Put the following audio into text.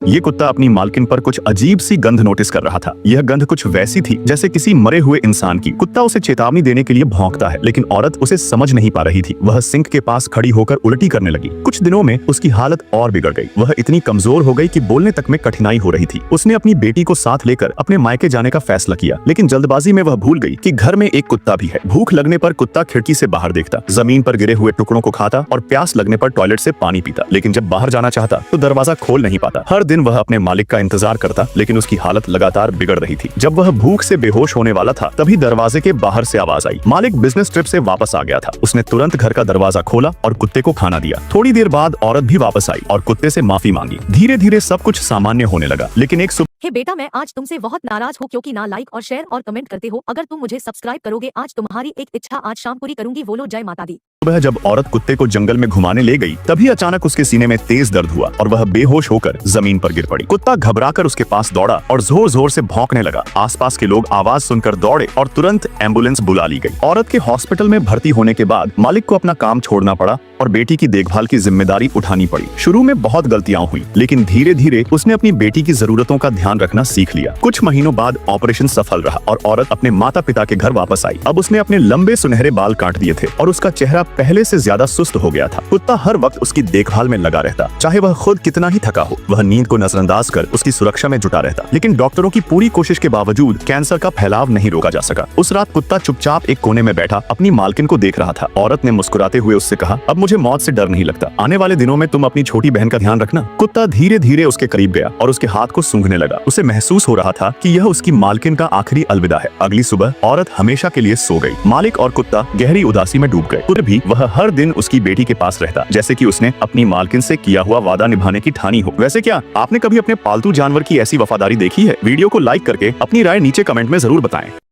ये कुत्ता अपनी मालकिन पर कुछ अजीब सी गंध नोटिस कर रहा था। यह गंध कुछ वैसी थी जैसे किसी मरे हुए इंसान की। कुत्ता उसे चेतावनी देने के लिए भौंकता है, लेकिन औरत उसे समझ नहीं पा रही थी। वह सिंक के पास खड़ी होकर उल्टी करने लगी। कुछ दिनों में उसकी हालत और बिगड़ गई। वह इतनी कमजोर हो गई कि बोलने तक में कठिनाई हो रही थी। उसने अपनी बेटी को साथ लेकर अपने मायके जाने का फैसला किया, लेकिन जल्दबाजी में वह भूल गई कि घर में एक कुत्ता भी है। भूख लगने पर कुत्ता खिड़की से बाहर देखता, जमीन पर गिरे हुए टुकड़ों को खाता और प्यास लगने पर टॉयलेट से पानी पीता, लेकिन जब बाहर जाना चाहता तो दरवाजा खोल नहीं पाता। हर दिन वह अपने मालिक का इंतजार करता, लेकिन उसकी हालत लगातार बिगड़ रही थी। जब वह भूख से बेहोश होने वाला था, तभी दरवाजे के बाहर से आवाज आई। मालिक बिजनेस ट्रिप से वापस आ गया था। उसने तुरंत घर का दरवाजा खोला और कुत्ते को खाना दिया। थोड़ी देर बाद औरत भी वापस आई और कुत्ते से माफी मांगी। धीरे धीरे सब कुछ सामान्य होने लगा, लेकिन एक हे बेटा, मैं आज तुमसे बहुत नाराज हूँ क्योंकि ना लाइक और शेयर और कमेंट करते हो। अगर तुम मुझे सब्सक्राइब करोगे, आज तुम्हारी एक इच्छा आज शाम पूरी करूंगी। बोलो जय माता दी। सुबह जब औरत कुत्ते को जंगल में घुमाने ले गई, तभी अचानक उसके सीने में तेज दर्द हुआ और वह बेहोश होकर जमीन पर गिर पड़ी। कुत्ता घबराकर उसके पास दौड़ा और जोर जोर से भौंकने लगा। आसपास के लोग आवाज सुनकर दौड़े और तुरंत एम्बुलेंस बुला ली गई। औरत के हॉस्पिटल में भर्ती होने के बाद मालिक को अपना काम छोड़ना पड़ा और बेटी की देखभाल की जिम्मेदारी उठानी पड़ी। शुरू में बहुत गलतियां हुई, लेकिन धीरे धीरे उसने अपनी बेटी की जरूरतों का ध्यान रखना सीख लिया। कुछ महीनों बाद ऑपरेशन सफल रहा और औरत अपने माता पिता के घर वापस आई। अब उसने अपने लंबे सुनहरे बाल काट दिए थे और उसका चेहरा पहले से ज्यादा सुस्त हो गया था। कुत्ता हर वक्त उसकी देखभाल में लगा रहता, चाहे वह खुद कितना ही थका हो। वह नींद को नजरअंदाज कर उसकी सुरक्षा में जुटा रहता, लेकिन डॉक्टरों की पूरी कोशिश के बावजूद कैंसर का फैलाव नहीं रोका जा सका। उस रात कुत्ता चुपचाप एक कोने में बैठा अपनी मालकिन को देख रहा था। औरत ने मुस्कुराते हुए उससे कहा, अब मुझे मौत से डर नहीं लगता। आने वाले दिनों में तुम अपनी छोटी बहन का ध्यान रखना। कुत्ता धीरे धीरे उसके करीब गया और उसके हाथ को सूंघने लगा। उसे महसूस हो रहा था कि यह उसकी मालकिन का आखिरी अलविदा है। अगली सुबह औरत हमेशा के लिए सो गई। मालिक और कुत्ता गहरी उदासी में डूब गए। फिर भी वह हर दिन उसकी बेटी के पास रहता, जैसे कि उसने अपनी मालकिन से किया हुआ वादा निभाने की ठानी हो। वैसे क्या आपने कभी अपने पालतू जानवर की ऐसी वफादारी देखी है? वीडियो को लाइक करके अपनी राय नीचे कमेंट में जरूर बताएं।